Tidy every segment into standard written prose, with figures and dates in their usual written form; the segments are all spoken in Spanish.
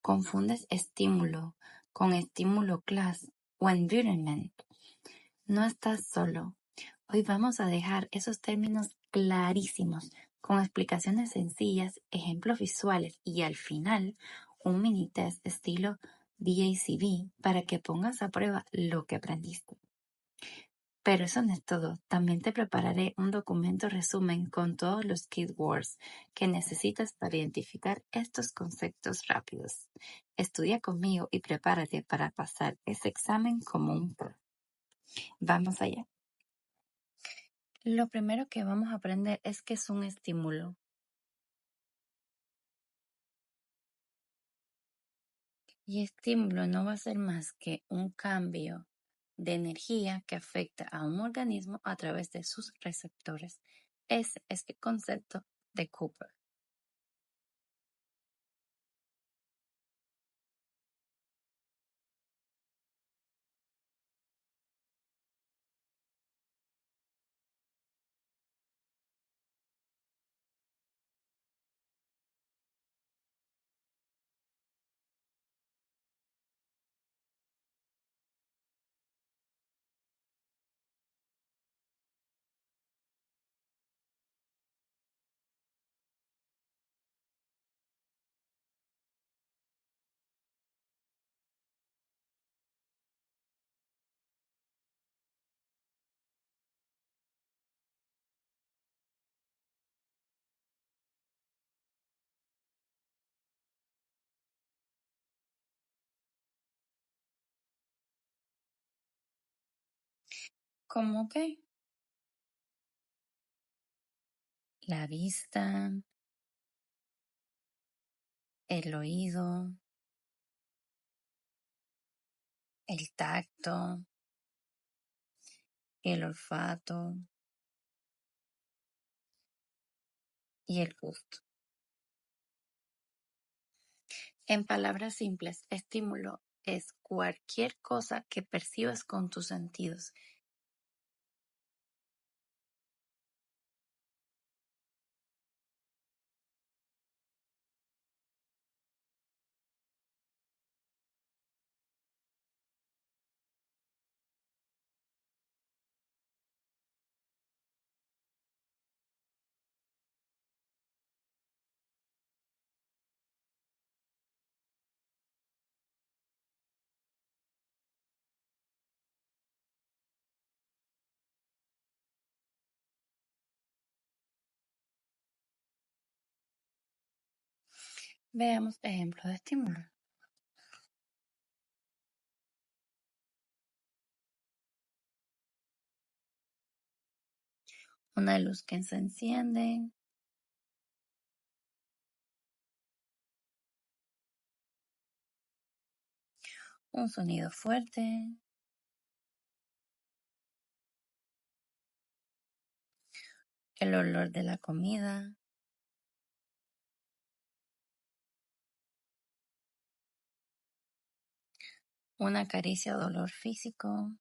Confundes estímulo con estímulo class o environment. No estás solo. Hoy vamos a dejar esos términos clarísimos, con explicaciones sencillas, ejemplos visuales y al final un mini test estilo BACB para que pongas a prueba lo que aprendiste. Pero eso no es todo, también te prepararé un documento resumen con todos los keywords que necesitas para identificar estos conceptos rápidos. Estudia conmigo y prepárate para pasar ese examen como un pro. Vamos allá. Lo primero que vamos a aprender es qué es un estímulo. Y estímulo no va a ser más que un cambio de energía que afecta a un organismo a través de sus receptores. Ese es el concepto de Cooper. ¿Cómo qué? La vista, el oído, el tacto, el olfato y el gusto. En palabras simples, estímulo es cualquier cosa que percibas con tus sentidos. Veamos ejemplos de estímulo. Una luz que se enciende, un sonido fuerte, el olor de la comida, una caricia o dolor físico,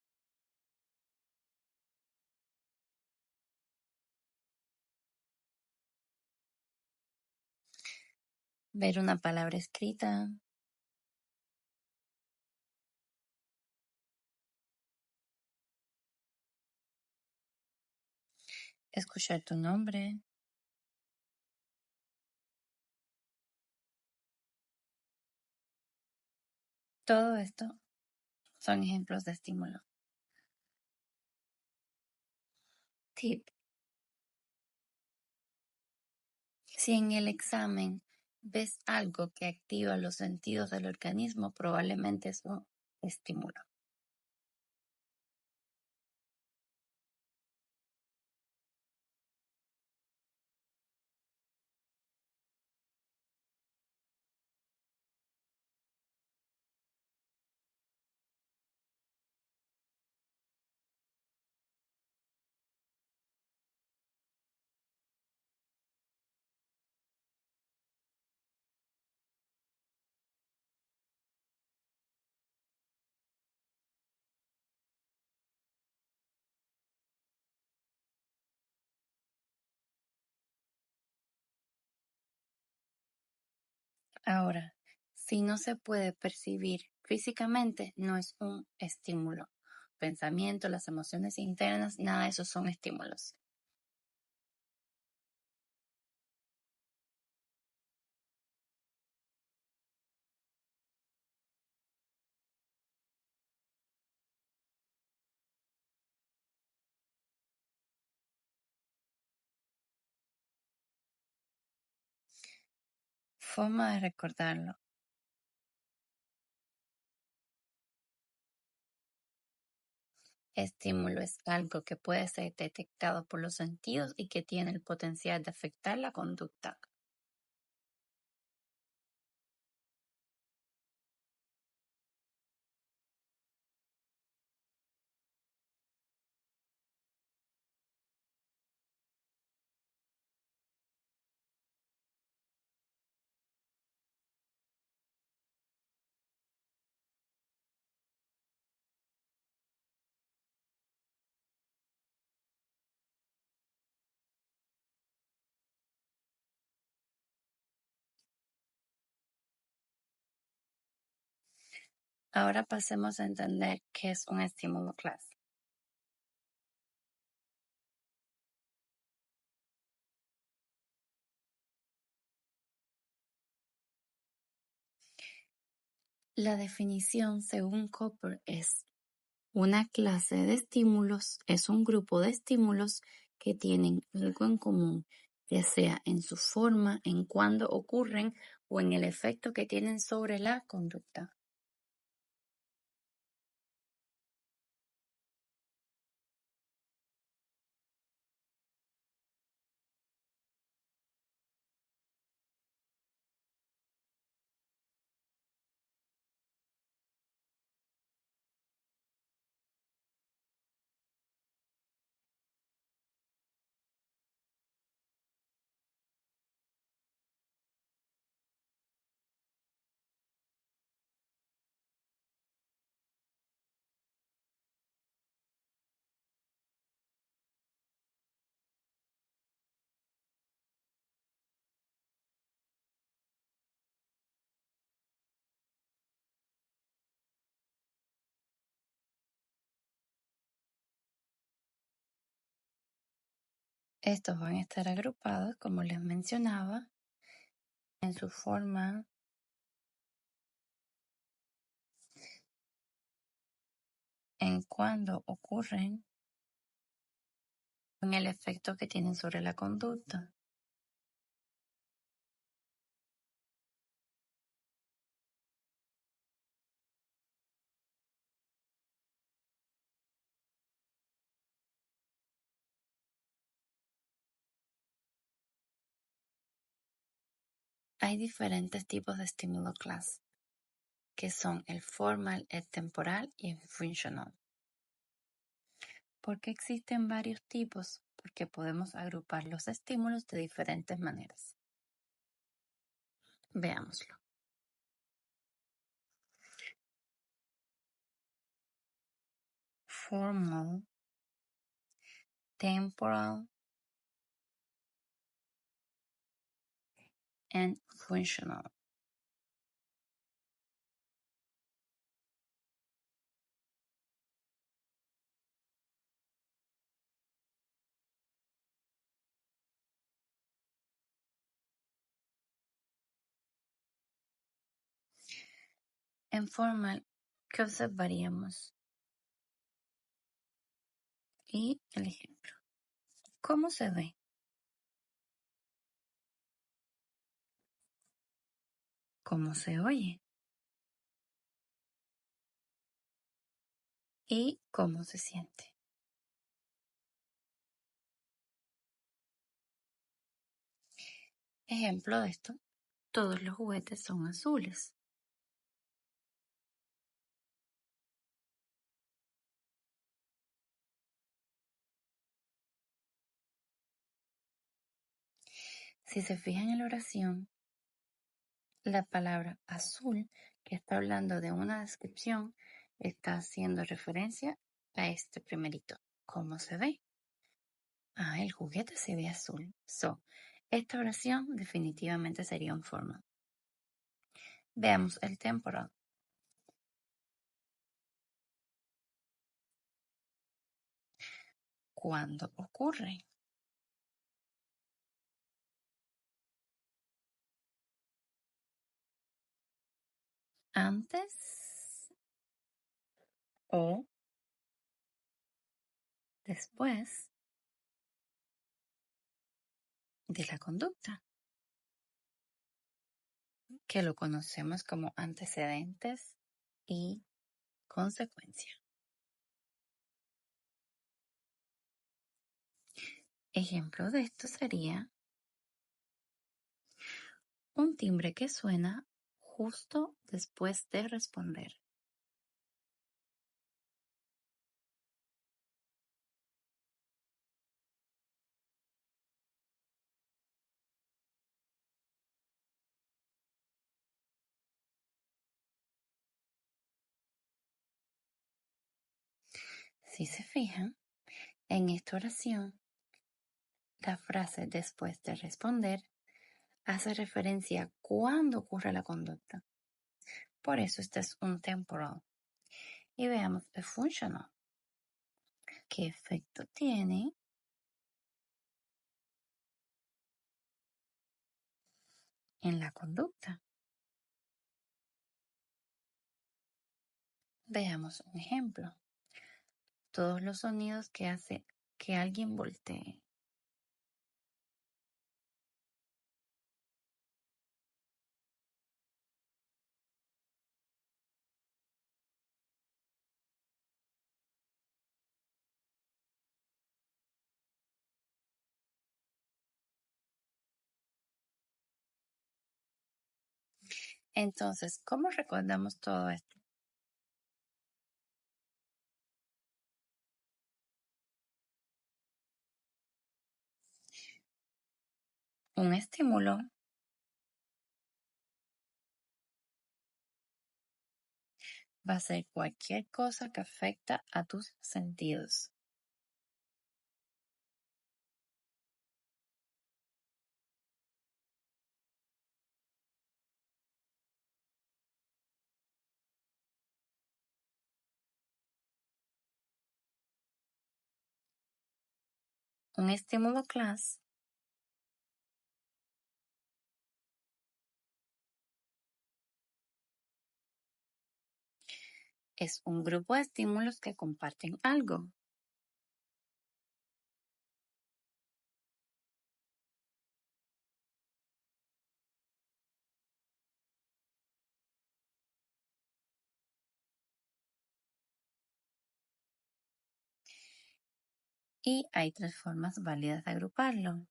ver una palabra escrita, escuchar tu nombre, todo esto son ejemplos de estímulo. Tip. Si en el examen ves algo que activa los sentidos del organismo, probablemente es un estímulo. Ahora, Si no se puede percibir físicamente, no es un estímulo. Pensamiento, las emociones internas, nada de eso son estímulos. Forma de recordarlo. Estímulo es algo que puede ser detectado por los sentidos y que tiene el potencial de afectar la conducta. Ahora pasemos a entender qué es un estímulo clase. La definición, según Cooper, es una clase de estímulos, es un grupo de estímulos que tienen algo en común, ya sea en su forma, en cuándo ocurren o en el efecto que tienen sobre la conducta. Estos van a estar agrupados, como les mencionaba, en su forma, en cuándo ocurren, en el efecto que tienen sobre la conducta. Hay diferentes tipos de estímulo clase, que son el formal, el temporal y el funcional. ¿Por qué existen varios tipos? Porque podemos agrupar los estímulos de diferentes maneras. Veámoslo. Formal, temporal, and functional. En formal, ¿qué observaríamos? Y el ejemplo. ¿Cómo se ve? ¿Cómo se oye? ¿Y cómo se siente? Ejemplo de esto, todos los juguetes son azules. Si se fijan en la oración, la palabra azul, que está hablando de una descripción, está haciendo referencia a este primerito. ¿Cómo se ve? Ah, el juguete se ve azul. Esta oración definitivamente sería un formal. Veamos el temporal. ¿Cuándo ocurre? ¿Antes o después de la conducta? Que lo conocemos como antecedentes y consecuencia. Ejemplo de esto sería un timbre que suena justo después de responder. Si se fijan, en esta oración, la frase después de responder hace referencia a cuándo ocurre la conducta. Por eso este es un temporal. Y veamos el functional. ¿Qué efecto tiene en la conducta? Veamos un ejemplo. Todos los sonidos que hace que alguien voltee. Entonces, ¿cómo recordamos todo esto? Un estímulo va a ser cualquier cosa que afecta a tus sentidos. Un estímulo class es un grupo de estímulos que comparten algo. Y hay tres formas válidas de agruparlo.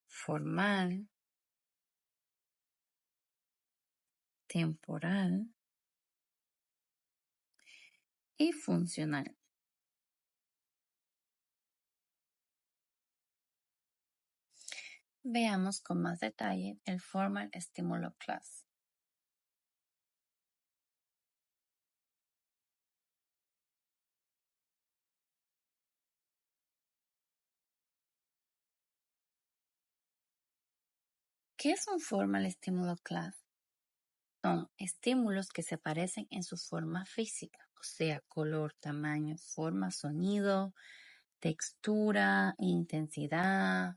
Formal, temporal y funcional. Veamos con más detalle el formal estímulo class. ¿Qué es un formal estímulo class? Son estímulos que se parecen en su forma física, o sea, color, tamaño, forma, sonido, textura, intensidad.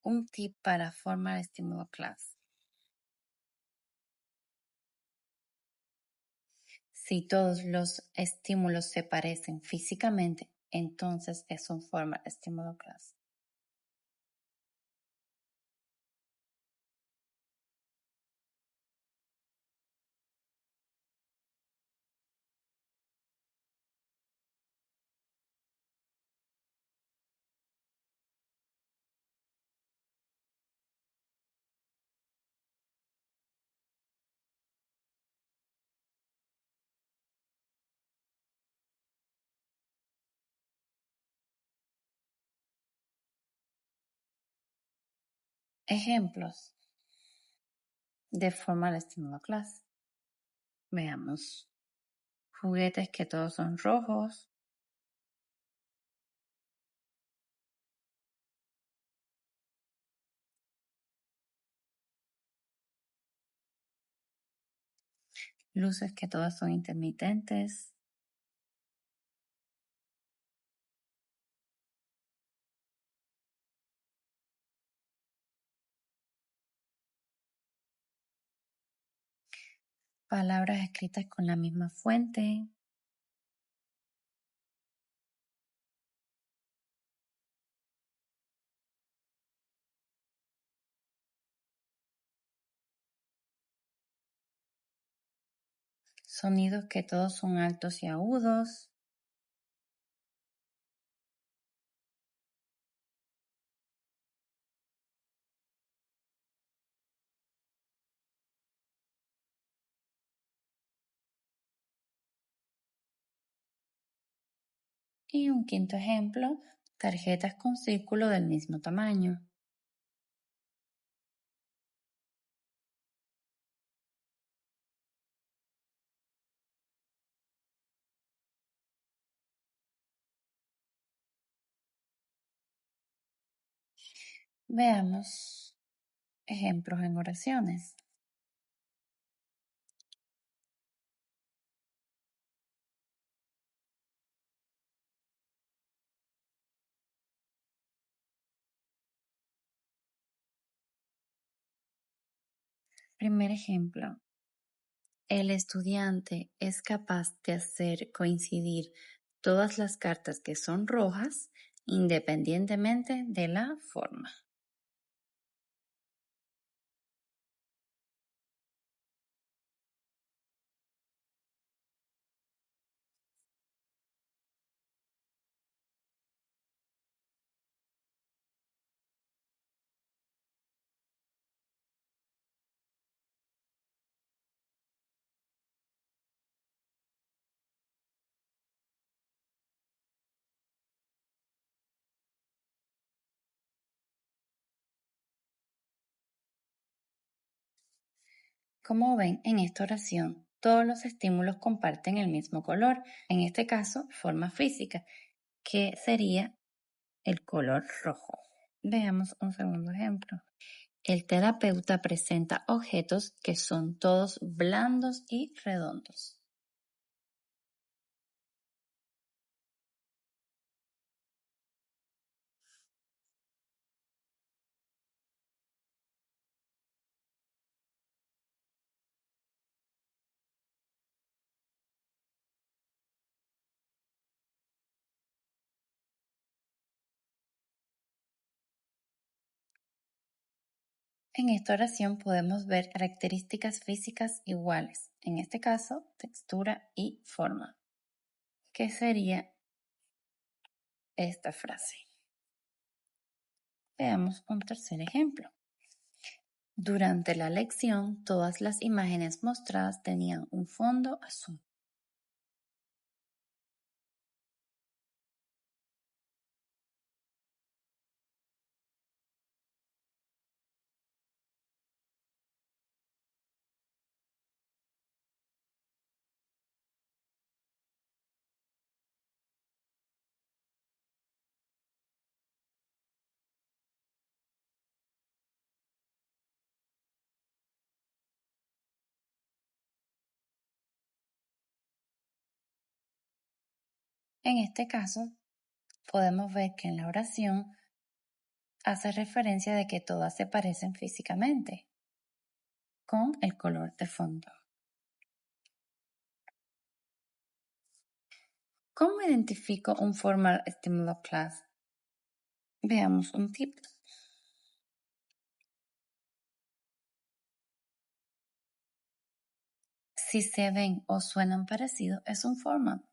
Un tip para formal estímulo class. Si todos los estímulos se parecen físicamente, entonces es un formal estímulo class. Ejemplos de formal estímulo class. Veamos. Juguetes que todos son rojos. Luces que todas son intermitentes. Palabras escritas con la misma fuente. Sonidos que todos son altos y agudos. Y un quinto ejemplo, tarjetas con círculo del mismo tamaño. Veamos ejemplos en oraciones. Primer ejemplo. El estudiante es capaz de hacer coincidir todas las cartas que son rojas independientemente de la forma. Como ven, en esta oración, todos los estímulos comparten el mismo color, en este caso, forma física, que sería el color rojo. Veamos un segundo ejemplo. El terapeuta presenta objetos que son todos blandos y redondos. En esta oración podemos ver características físicas iguales, en este caso, textura y forma. ¿Qué sería esta frase? Veamos un tercer ejemplo. Durante la lección, todas las imágenes mostradas tenían un fondo azul. En este caso, podemos ver que en la oración hace referencia de que todas se parecen físicamente con el color de fondo. ¿Cómo identifico un formal estímulo class? Veamos un tip. Si se ven o suenan parecidos, es un formal.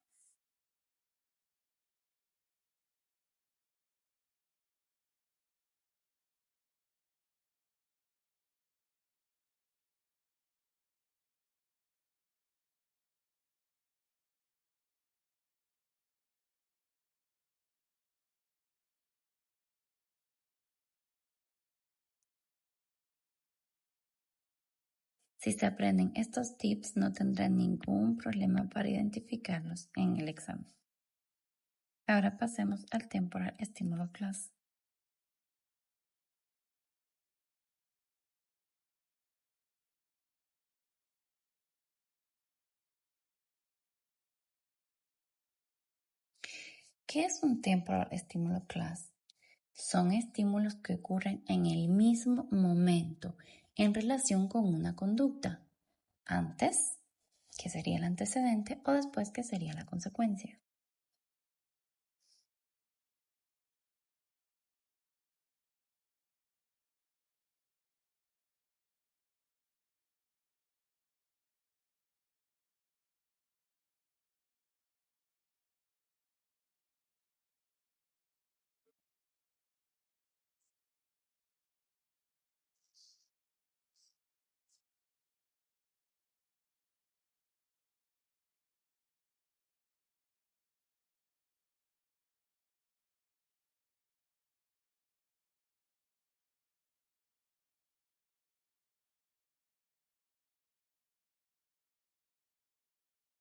Si se aprenden estos tips, no tendrán ningún problema para identificarlos en el examen. Ahora pasemos al temporal estímulo class. ¿Qué es un temporal estímulo class? Son estímulos que ocurren en el mismo momento en relación con una conducta. Antes, que sería el antecedente, o después, que sería la consecuencia.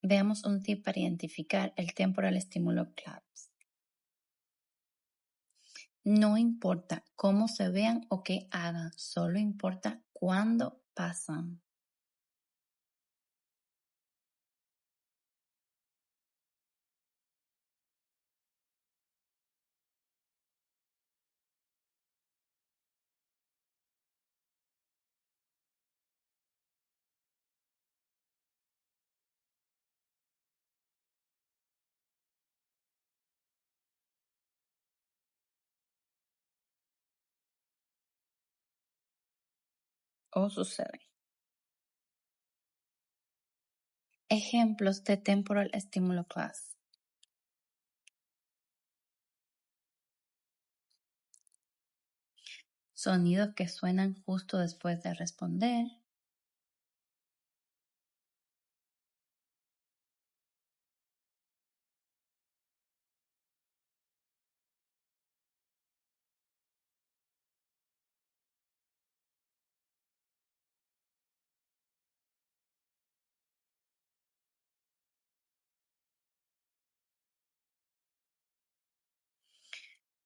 Veamos un tip para identificar el temporal estímulo class. No importa cómo se vean o qué hagan, solo importa cuándo pasan. O suceden. Ejemplos de temporal estímulo class. Sonidos que suenan justo después de responder.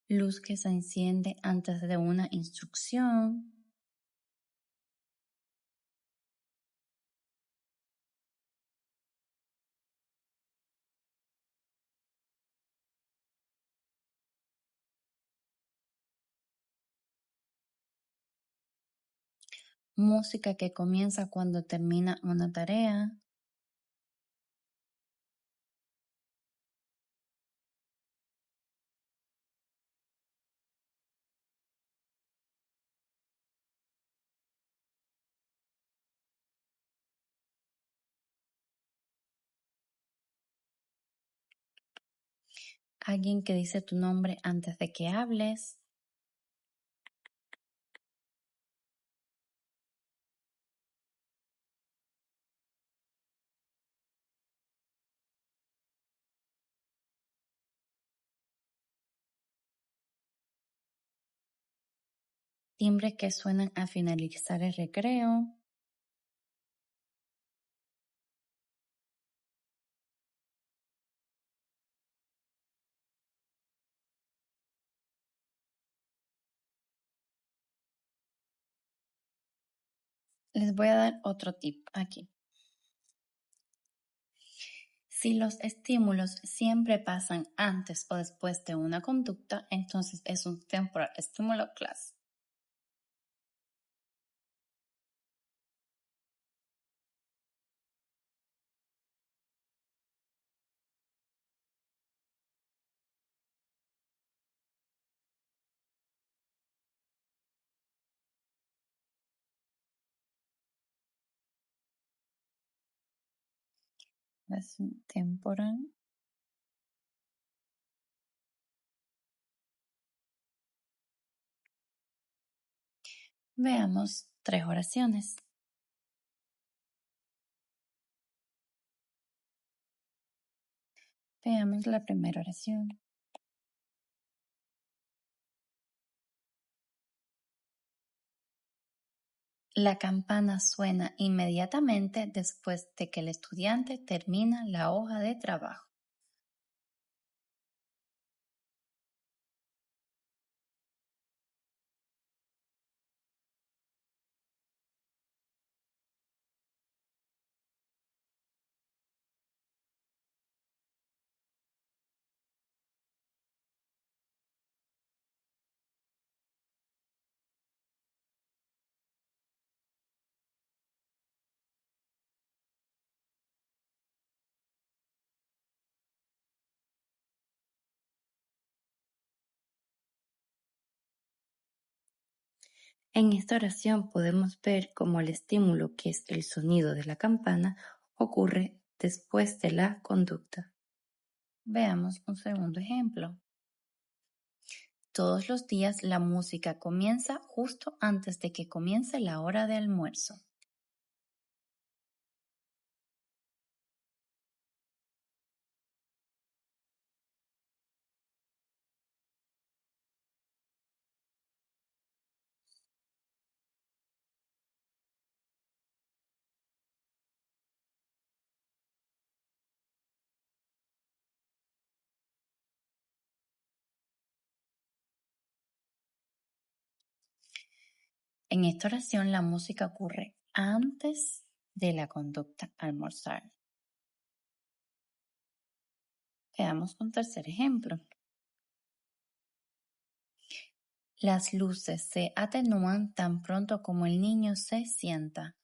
Luz que se enciende antes de una instrucción. Música que comienza cuando termina una tarea. Alguien que dice tu nombre antes de que hables. Timbres que suenan a finalizar el recreo. Les voy a dar otro tip aquí. Si los estímulos siempre pasan antes o después de una conducta, entonces es un temporal estímulo class. Present temporal. Veamos 3 oraciones. Veamos la primera oración. La campana suena inmediatamente después de que el estudiante termina la hoja de trabajo. En esta oración podemos ver cómo el estímulo, que es el sonido de la campana, ocurre después de la conducta. Veamos un segundo ejemplo. Todos los días la música comienza justo antes de que comience la hora de almuerzo. En esta oración la música ocurre antes de la conducta almorzar. Veamos un tercer ejemplo. Las luces se atenúan tan pronto como el niño se sienta.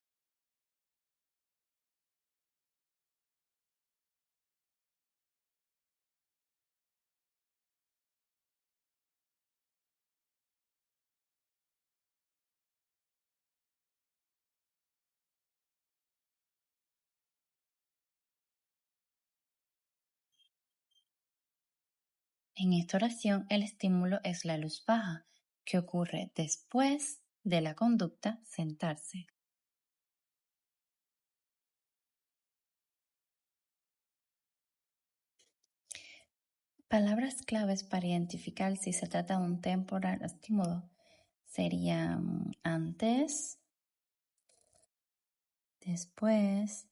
En esta oración el estímulo es la luz baja, que ocurre después de la conducta sentarse. Palabras claves para identificar si se trata de un temporal estímulo serían antes, después,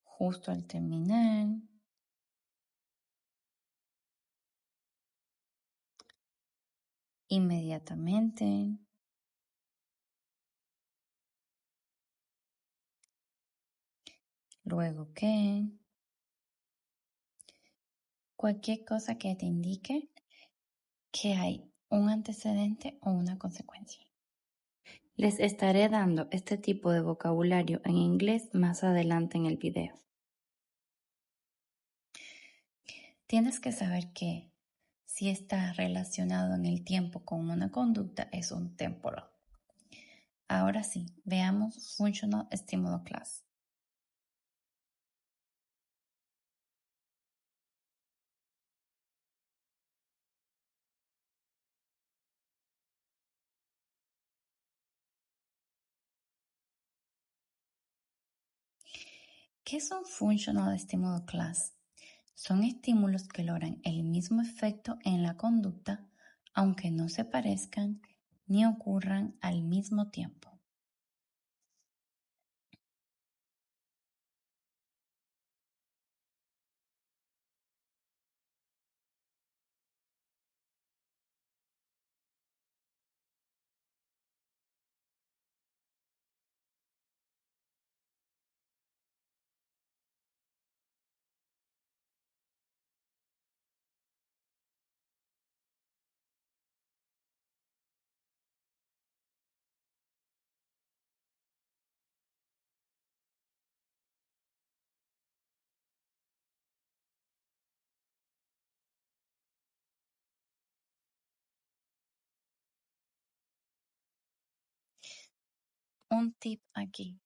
justo al terminar, inmediatamente, luego que, cualquier cosa que te indique que hay un antecedente o una consecuencia. Les estaré dando este tipo de vocabulario en inglés más adelante en el video. Tienes que saber que si está relacionado en el tiempo con una conducta es un temporal. Ahora sí, veamos Functional Stimulus Class. ¿Qué son Functional Stimulus Class? Son estímulos que logran el mismo efecto en la conducta, aunque no se parezcan ni ocurran al mismo tiempo. Un tip aquí.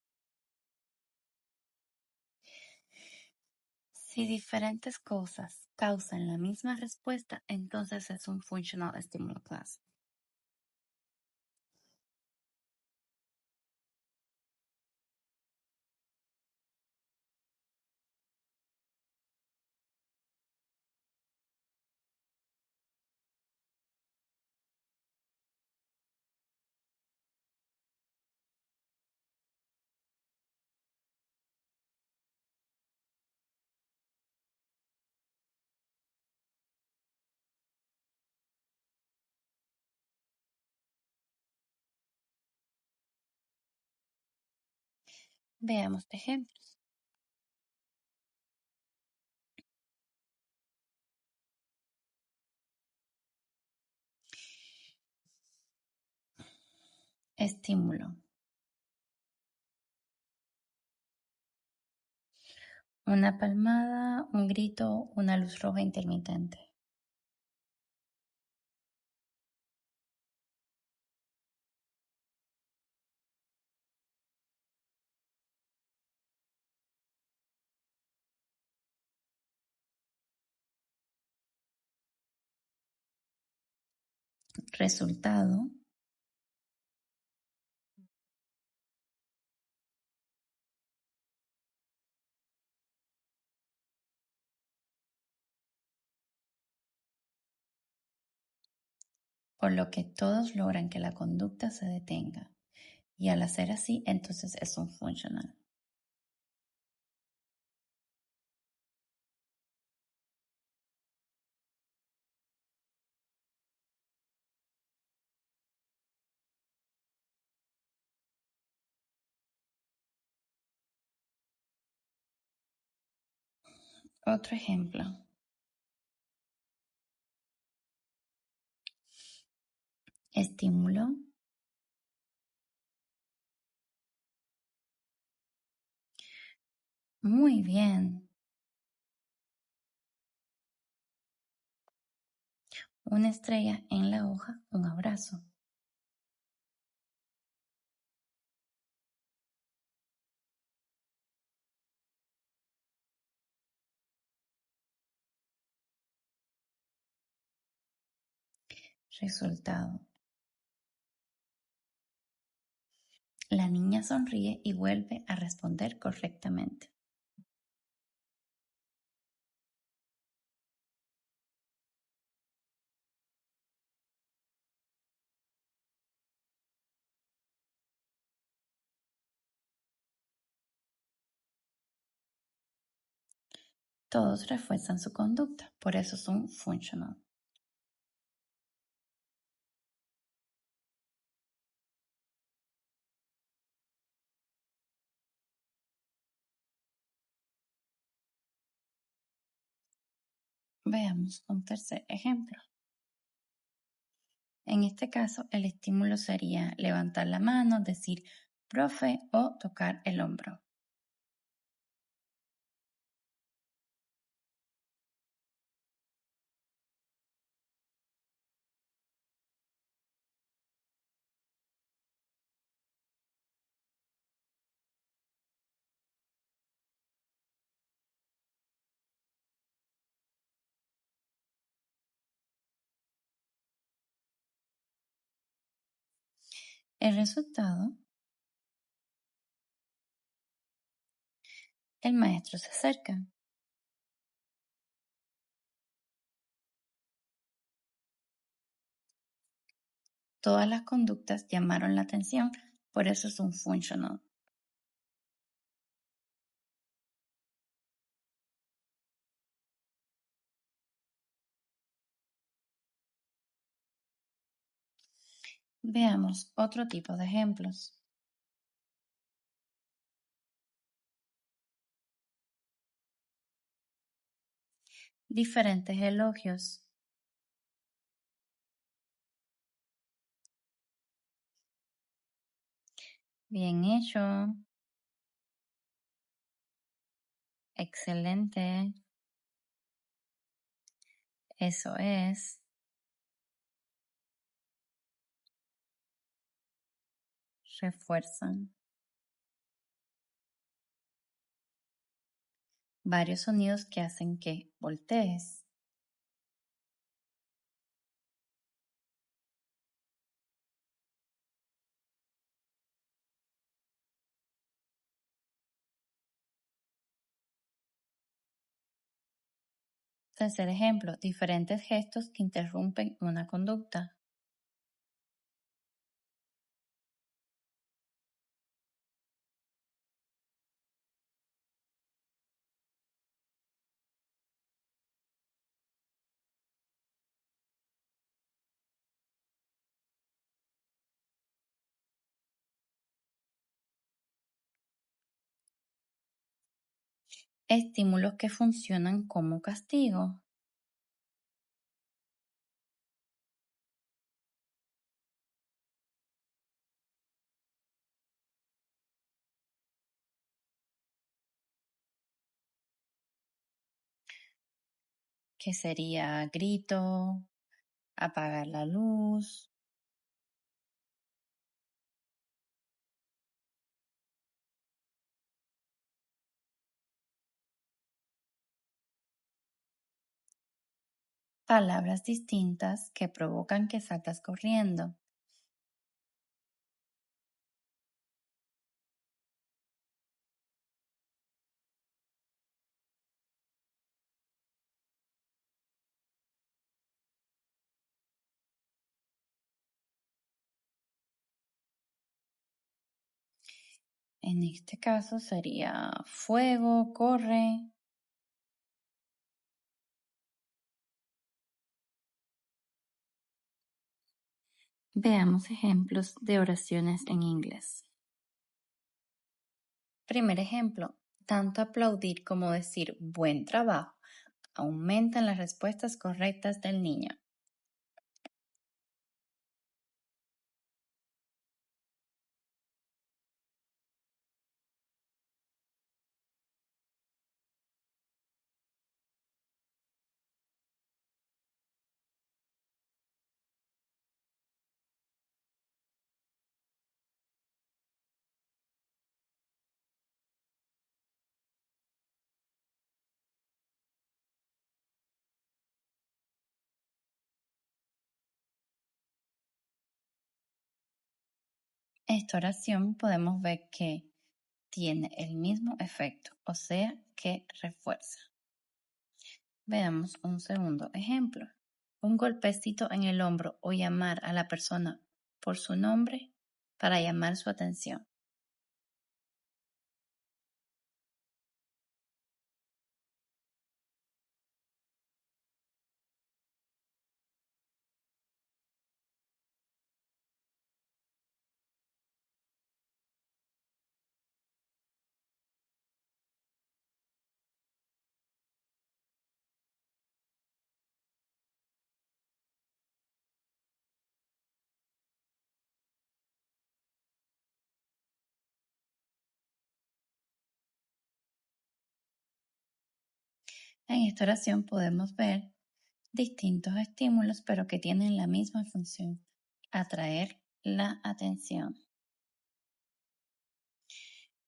Si diferentes cosas causan la misma respuesta, entonces es un functional stimulus class. Veamos ejemplos. Estímulo. Una palmada, un grito, una luz roja intermitente. Resultado. Por lo que todos logran que la conducta se detenga. Y al hacer así, entonces es un functional. Otro ejemplo. Estímulo. Muy bien. Una estrella en la hoja, un abrazo. Resultado. La niña sonríe y vuelve a responder correctamente. Todos refuerzan su conducta, por eso son functional. Veamos un tercer ejemplo. En este caso, el estímulo sería levantar la mano, decir profe o tocar el hombro. El resultado, el maestro se acerca. Todas las conductas llamaron la atención, por eso es un functional. Veamos otro tipo de ejemplos. Diferentes elogios. Bien hecho. Excelente. Eso es. Refuerzan. varios sonidos que hacen que voltees. Tercer ejemplo, diferentes gestos que interrumpen una conducta. Estímulos que funcionan como castigo. Que sería grito, apagar la luz, palabras distintas que provocan que salgas corriendo. En este caso sería fuego, corre. Veamos ejemplos de oraciones en inglés. Primer ejemplo, tanto aplaudir como decir buen trabajo aumentan las respuestas correctas del niño. Esta oración podemos ver que tiene el mismo efecto, o sea que refuerza. Veamos un segundo ejemplo. Un golpecito en el hombro o llamar a la persona por su nombre para llamar su atención. En esta oración podemos ver distintos estímulos, pero que tienen la misma función, atraer la atención.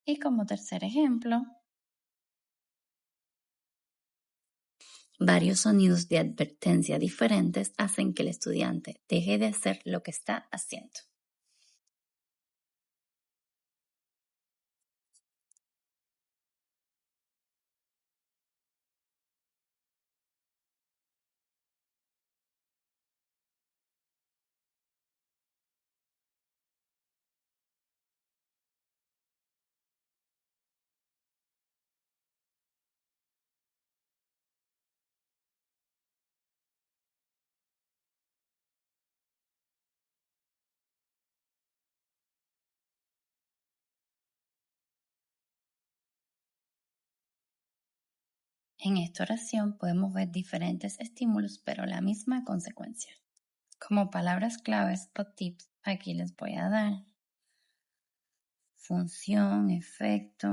Y como tercer ejemplo, varios sonidos de advertencia diferentes hacen que el estudiante deje de hacer lo que está haciendo. En esta oración podemos ver diferentes estímulos, pero la misma consecuencia. Como palabras claves o tips, aquí les voy a dar función, efecto,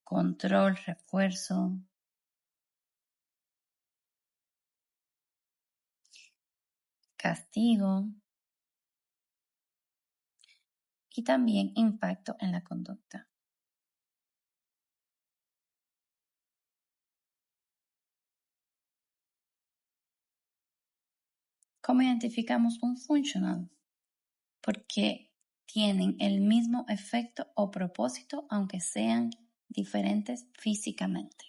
control, refuerzo, castigo y también impacto en la conducta. ¿Cómo identificamos un functional? Porque tienen el mismo efecto o propósito aunque sean diferentes físicamente.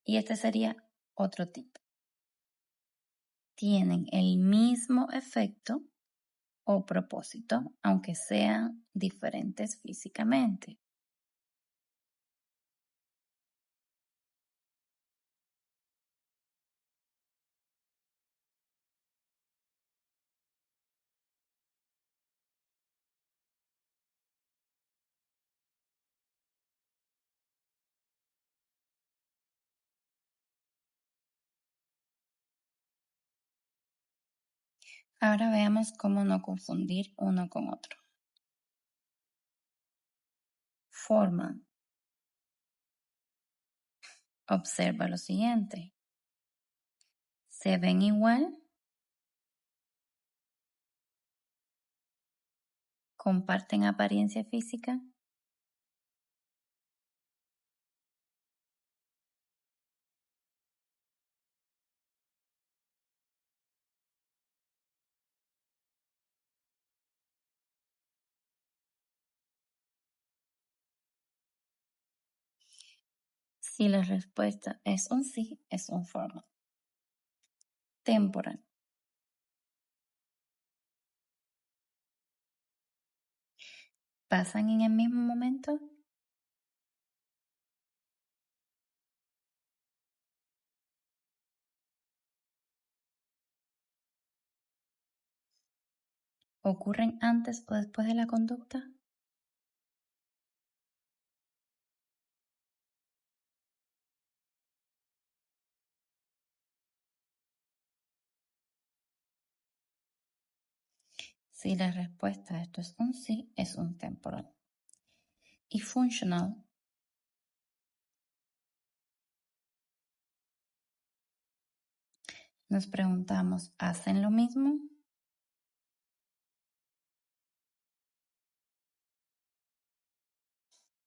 Y este sería otro tip. Tienen el mismo efecto o propósito aunque sean diferentes físicamente. Ahora veamos cómo no confundir uno con otro. Forma. Observa lo siguiente. ¿Se ven igual? ¿Comparten apariencia física? Si la respuesta es un sí, es un formal. Temporal. ¿Pasan en el mismo momento? ¿Ocurren antes o después de la conducta? Si la respuesta a esto es un sí, es un temporal. Y functional. Nos preguntamos, ¿hacen lo mismo?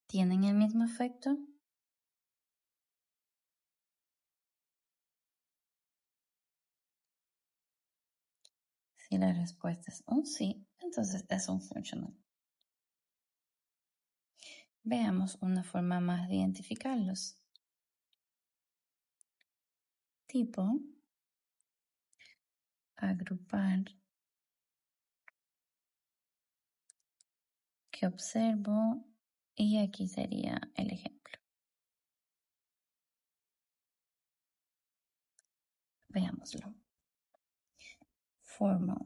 ¿Tienen el mismo efecto? Si la respuesta es un sí, entonces es un functional. Veamos una forma más de identificarlos. Tipo, agrupar, que observo, y aquí sería el ejemplo. Veámoslo. Formal.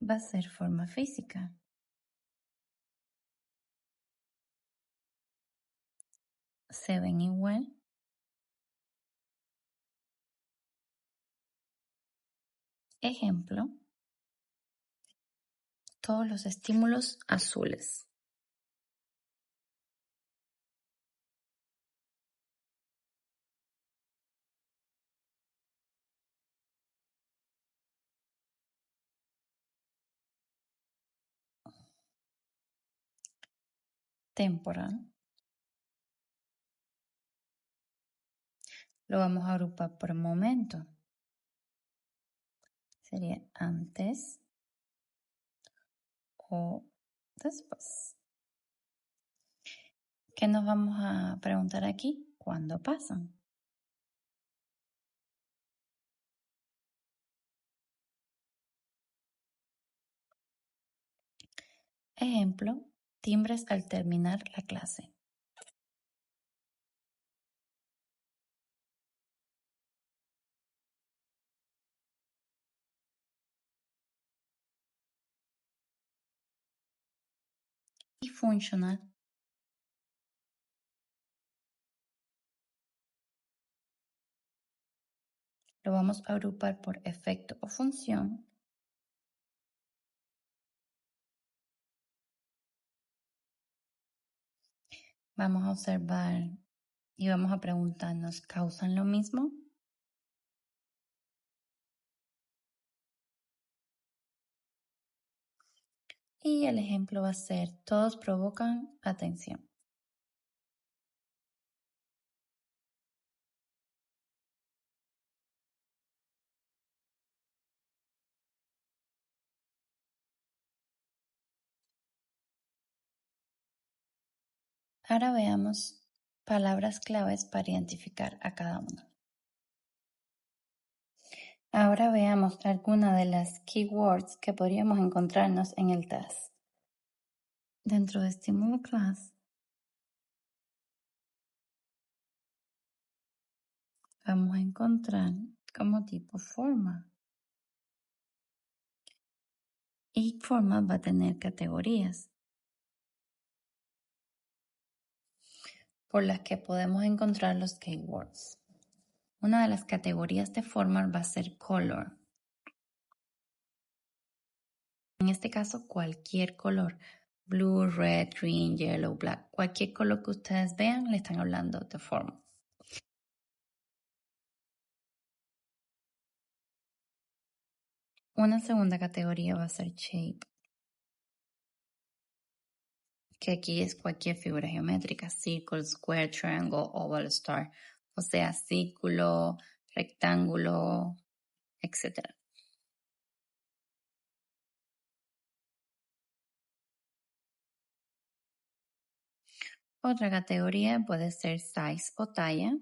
Va a ser forma física. ¿Se ven igual? Ejemplo, todos los estímulos azules. Temporal. Lo vamos a agrupar por momento. Sería antes o después. ¿Qué nos vamos a preguntar aquí? ¿Cuándo pasan? Ejemplo, timbres al terminar la clase. Y functional. Lo vamos a agrupar por efecto o función. Vamos a observar y vamos a preguntarnos, ¿causan lo mismo? Y el ejemplo va a ser, todos provocan atención. Ahora veamos palabras claves para identificar a cada uno. Ahora veamos algunas de las keywords que podríamos encontrarnos en el test. Dentro de Stimulus Class vamos a encontrar como tipo forma. Y forma va a tener categorías por las que podemos encontrar los keywords. Una de las categorías de forma va a ser color. En este caso, cualquier color. Blue, red, green, yellow, black. Cualquier color que ustedes vean, le están hablando de forma. Una segunda categoría va a ser shape, que aquí es cualquier figura geométrica, circle, square, triangle, oval, star, o sea, círculo, rectángulo, etc. Otra categoría puede ser size o talla,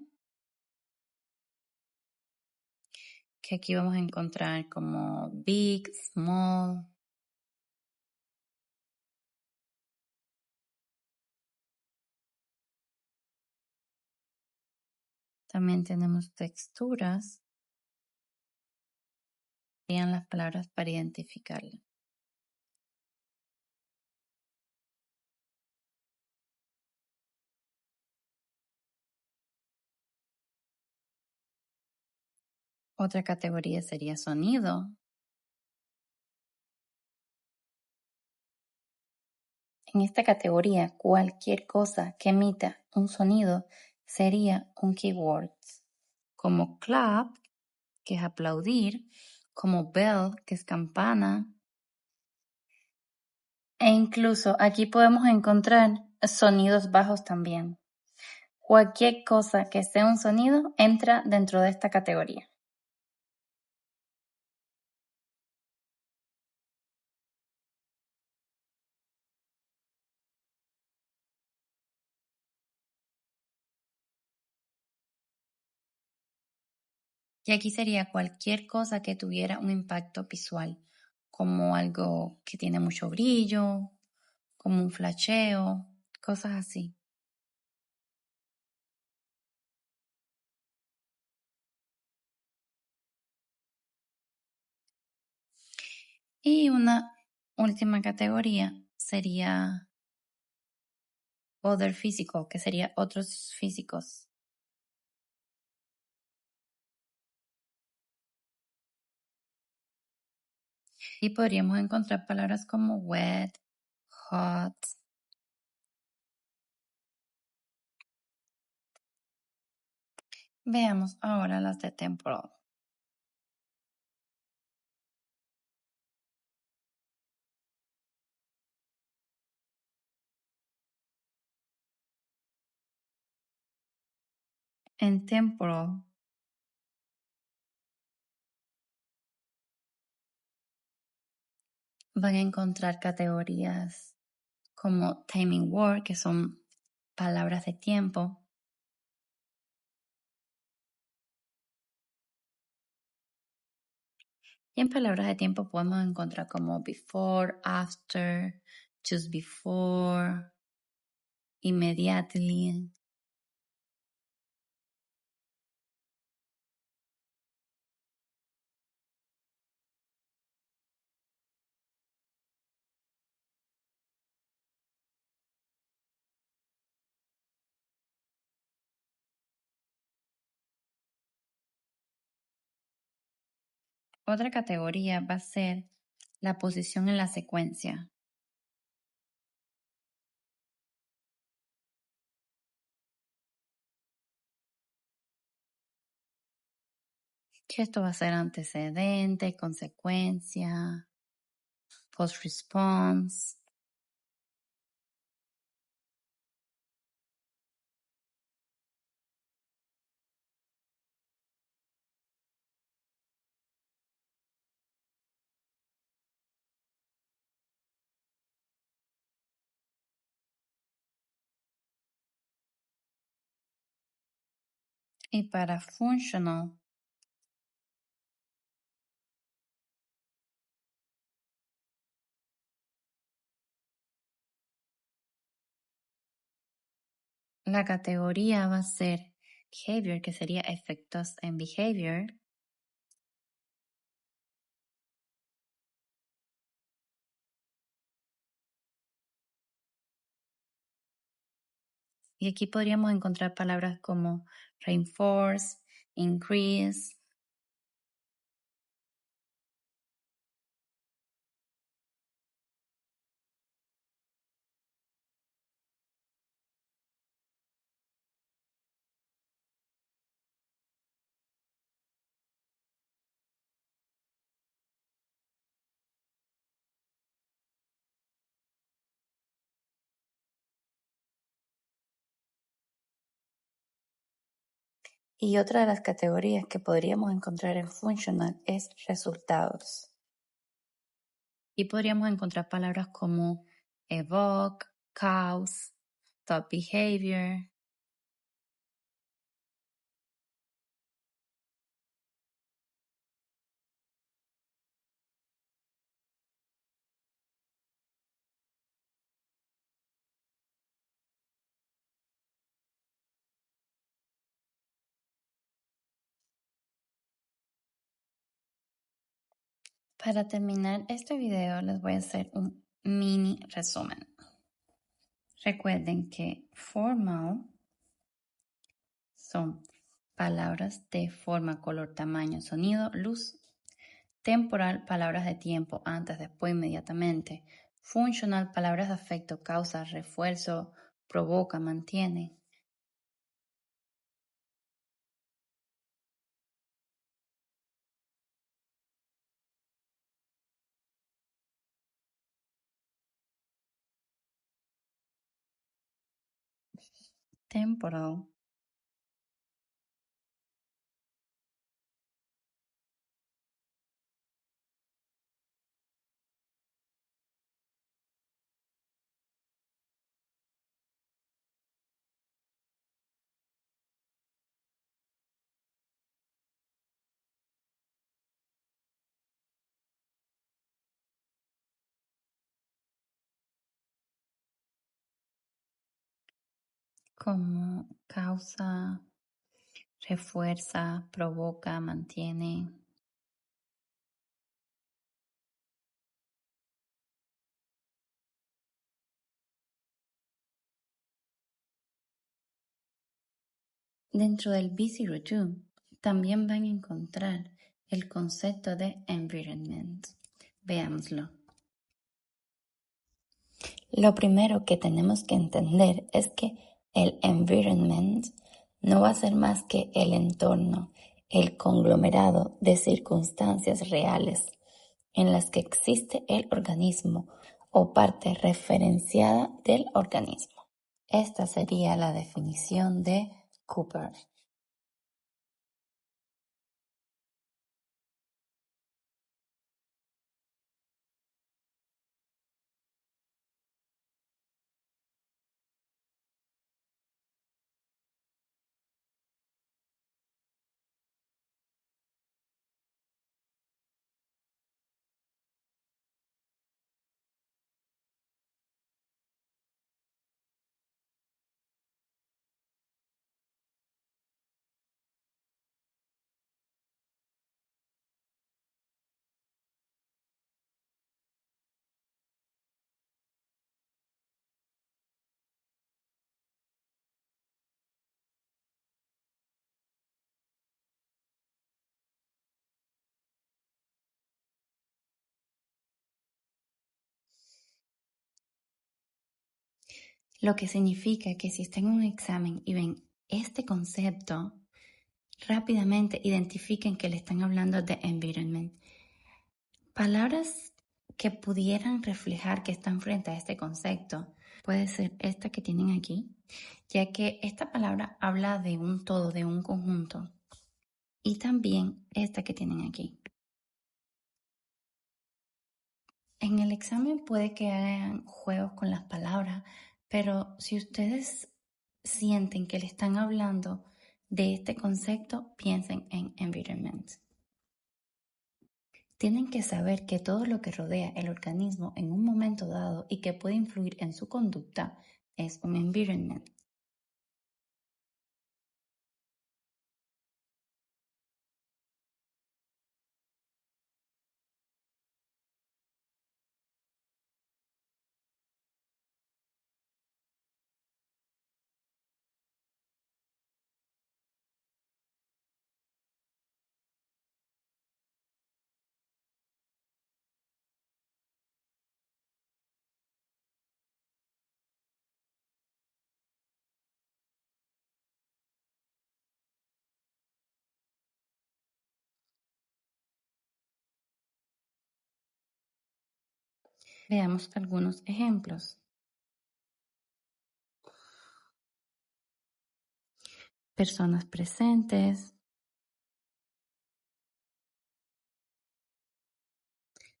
que aquí vamos a encontrar como big, small. También tenemos texturas. Serían las palabras para identificarla. Otra categoría sería sonido. En esta categoría, cualquier cosa que emita un sonido sería un keyword, como clap, que es aplaudir, como bell, que es campana. E incluso aquí podemos encontrar sonidos bajos también. Cualquier cosa que sea un sonido entra dentro de esta categoría. Y aquí sería cualquier cosa que tuviera un impacto visual, como algo que tiene mucho brillo, como un flasheo, cosas así. Y una última categoría sería other physical, que sería otros físicos. Y podríamos encontrar palabras como wet, hot. Veamos ahora las de temporal. En temporal van a encontrar categorías como timing word, que son palabras de tiempo. Y en palabras de tiempo podemos encontrar como before, after, just before, immediately. Otra categoría va a ser la posición en la secuencia. Que esto va a ser antecedente, consecuencia, post-response. Y para functional, la categoría va a ser behavior, que sería efectos en behavior. Y aquí podríamos encontrar palabras como reinforce, increase. Y otra de las categorías que podríamos encontrar en functional es resultados. Y podríamos encontrar palabras como evoke, cause, thought behavior. Para terminar este video les voy a hacer un mini resumen. Recuerden que formal son palabras de forma, color, tamaño, sonido, luz. Temporal, palabras de tiempo, antes, después, inmediatamente. Funcional, palabras de afecto, causa, refuerzo, provoca, mantiene. Temporal, como causa, refuerza, provoca, mantiene. Dentro del Busy Routine también van a encontrar el concepto de environment. Veámoslo. Lo primero que tenemos que entender es que el environment no va a ser más que el entorno, el conglomerado de circunstancias reales en las que existe el organismo o parte referenciada del organismo. Esta sería la definición de Cooper. Lo que significa que si están en un examen y ven este concepto, rápidamente identifiquen que le están hablando de environment. Palabras que pudieran reflejar que están frente a este concepto puede ser esta que tienen aquí, ya que esta palabra habla de un todo, de un conjunto. Y también esta que tienen aquí. En el examen puede que hagan juegos con las palabras, pero si ustedes sienten que le están hablando de este concepto, piensen en environment. Tienen que saber que todo lo que rodea el organismo en un momento dado y que puede influir en su conducta es un environment. Veamos algunos ejemplos. Personas presentes,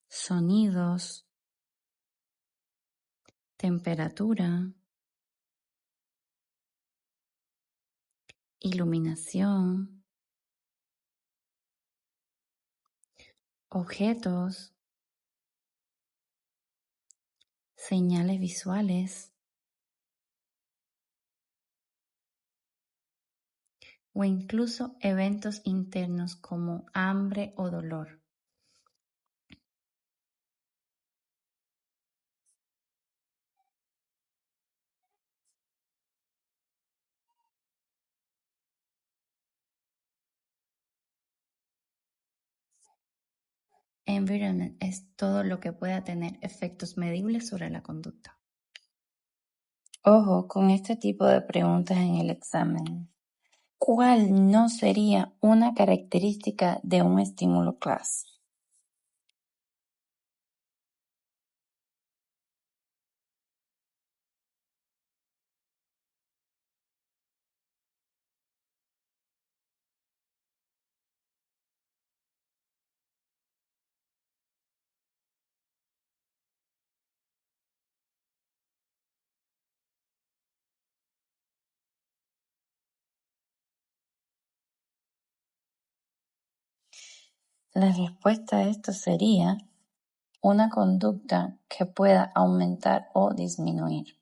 sonidos, temperatura, iluminación, objetos, señales visuales o incluso eventos internos como hambre o dolor. Environment es todo lo que pueda tener efectos medibles sobre la conducta. Ojo con este tipo de preguntas en el examen. ¿Cuál no sería una característica de un estímulo class? La respuesta a esto sería una conducta que pueda aumentar o disminuir.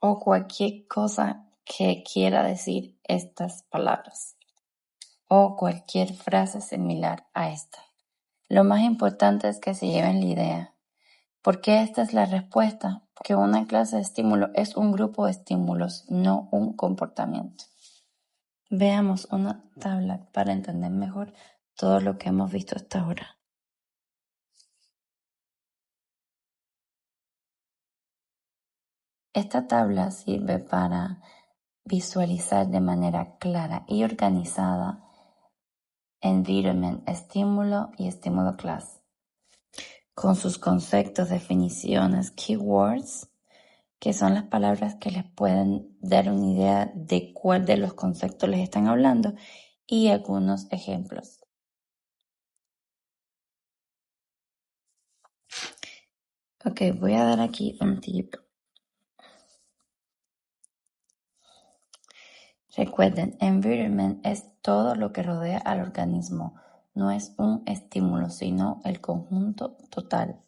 O cualquier cosa que quiera decir estas palabras. O cualquier frase similar a esta. Lo más importante es que se lleven la idea. Porque esta es la respuesta, que una clase de estímulo es un grupo de estímulos, no un comportamiento. Veamos una tabla para entender mejor todo lo que hemos visto hasta ahora. Esta tabla sirve para visualizar de manera clara y organizada environment, estímulo y estímulo class, con sus conceptos, definiciones, keywords, que son las palabras que les pueden dar una idea de cuál de los conceptos les están hablando, y algunos ejemplos. Ok, voy a dar aquí un tip. Recuerden, environment es todo lo que rodea al organismo, no es un estímulo, sino el conjunto total.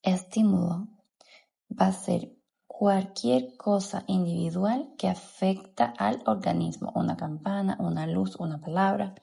Estímulo va a ser cualquier cosa individual que afecta al organismo, una campana, una luz, una palabra.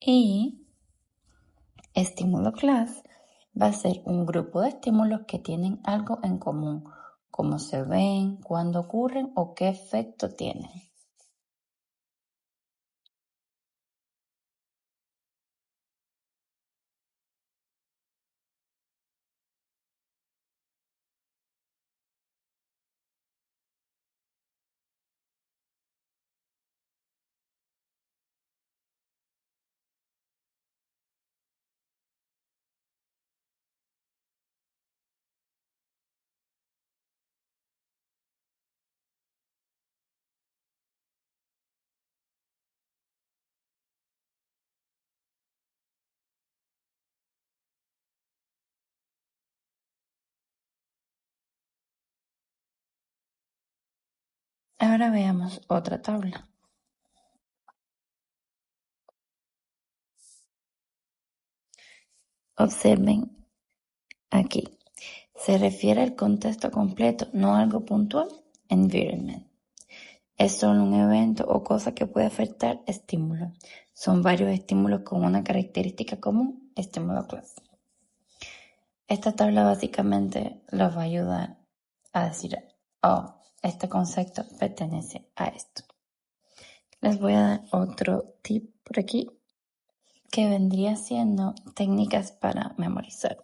Y estímulo class va a ser un grupo de estímulos que tienen algo en común, cómo se ven, cuándo ocurren o qué efecto tienen. Ahora veamos otra tabla. Observen aquí. Se refiere al contexto completo, no a algo puntual. Environment. Es solo un evento o cosa que puede afectar estímulo. Son varios estímulos con una característica común, estímulo class. Esta tabla básicamente los va a ayudar a decir, oh, este concepto pertenece a esto. Les voy a dar otro tip por aquí que vendría siendo técnicas para memorizar.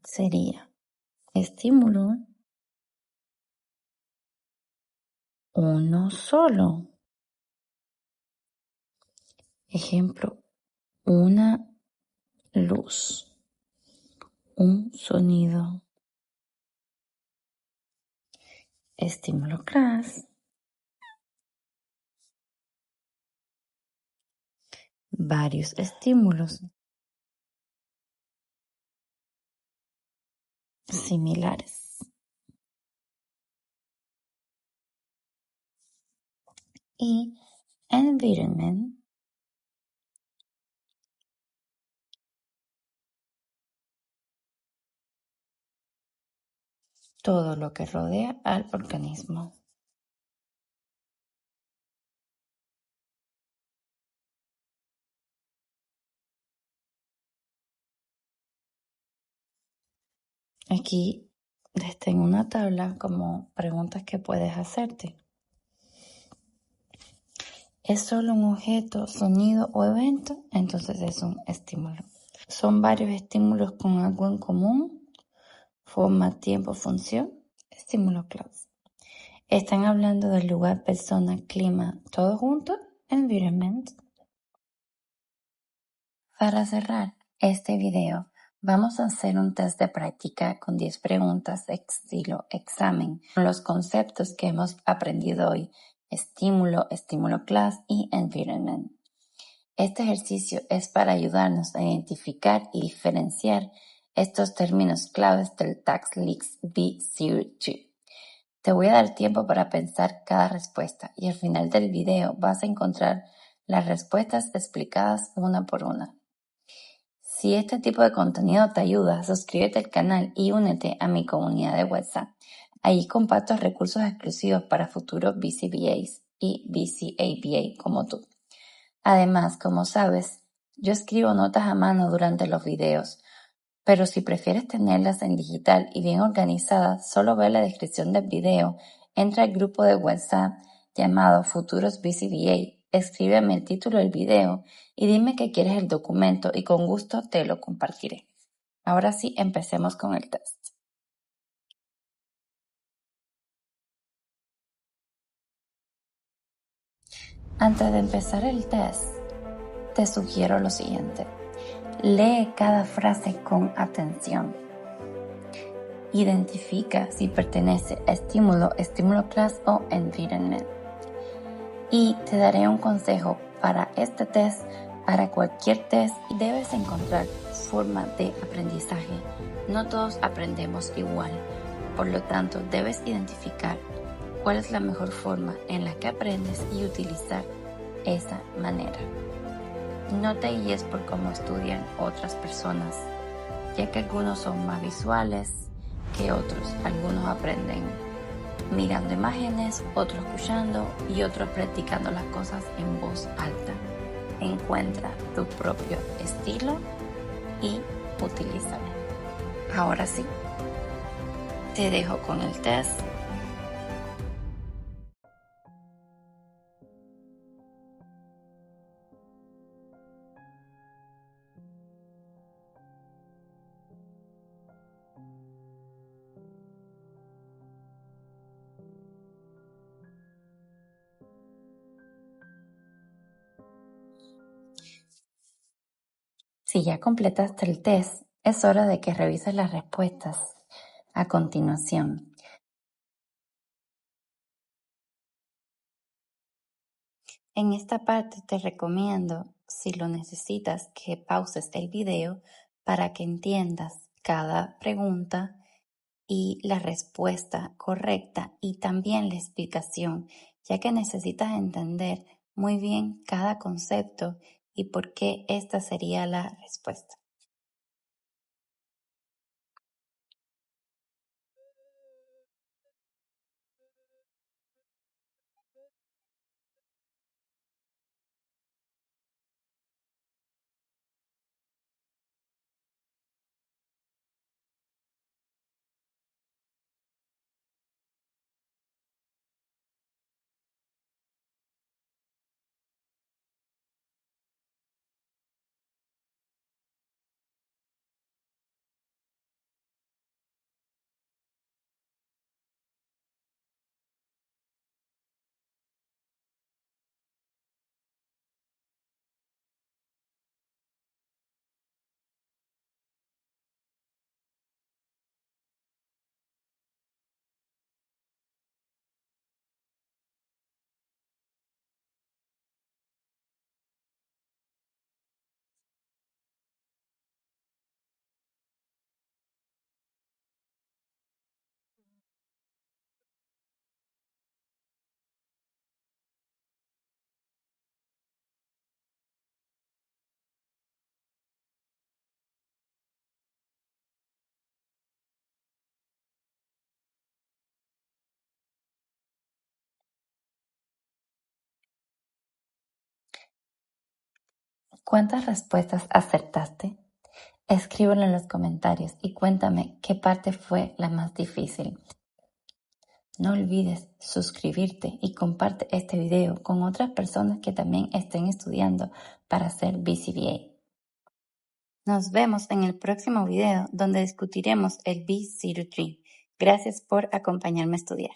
Sería estímulo uno solo. Ejemplo, una luz, un sonido. Estímulo class, varios estímulos similares. Y environment, todo lo que rodea al organismo. Aquí les tengo una tabla como preguntas que puedes hacerte. ¿Es solo un objeto, sonido o evento? Entonces es un estímulo. ¿Son varios estímulos con algo en común? Forma, tiempo, función. Estímulo class. ¿Están hablando del lugar, persona, clima, todo junto? Environment. Para cerrar este video, vamos a hacer un test de práctica con 10 preguntas de estilo examen, con los conceptos que hemos aprendido hoy: estímulo, estímulo class y environment. Este ejercicio es para ayudarnos a identificar y diferenciar estos términos claves del TaxLeaks B02. Te voy a dar tiempo para pensar cada respuesta y al final del video vas a encontrar las respuestas explicadas una por una. Si este tipo de contenido te ayuda, suscríbete al canal y únete a mi comunidad de WhatsApp. Allí comparto recursos exclusivos para futuros BCBAs y BCABA como tú. Además, como sabes, yo escribo notas a mano durante los videos, pero si prefieres tenerlas en digital y bien organizadas, solo ve la descripción del video, entra al grupo de WhatsApp llamado Futuros BCBA, escríbeme el título del video y dime que quieres el documento y con gusto te lo compartiré. Ahora sí, empecemos con el test. Antes de empezar el test, te sugiero lo siguiente. Lee cada frase con atención. Identifica si pertenece a estímulo, estímulo class o environment. Y te daré un consejo para este test. Para cualquier test debes encontrar forma de aprendizaje. No todos aprendemos igual, por lo tanto debes identificar cuál es la mejor forma en la que aprendes y utilizar esa manera. No te guíes por cómo estudian otras personas. ya que algunos son más visuales que otros. Algunos aprenden mirando imágenes, otros escuchando y otros practicando las cosas en voz alta. Encuentra tu propio estilo y utilízalo. Ahora sí, te dejo con el test. Si ya completaste el test, es hora de que revises las respuestas a continuación. En esta parte te recomiendo, si lo necesitas, que pauses el video para que entiendas cada pregunta y la respuesta correcta y también la explicación, ya que necesitas entender muy bien cada concepto y por qué esta sería la respuesta. ¿Cuántas respuestas acertaste? Escríbelo en los comentarios y cuéntame qué parte fue la más difícil. No olvides suscribirte y comparte este video con otras personas que también estén estudiando para ser BCBA. Nos vemos en el próximo video donde discutiremos el BC3. Gracias por acompañarme a estudiar.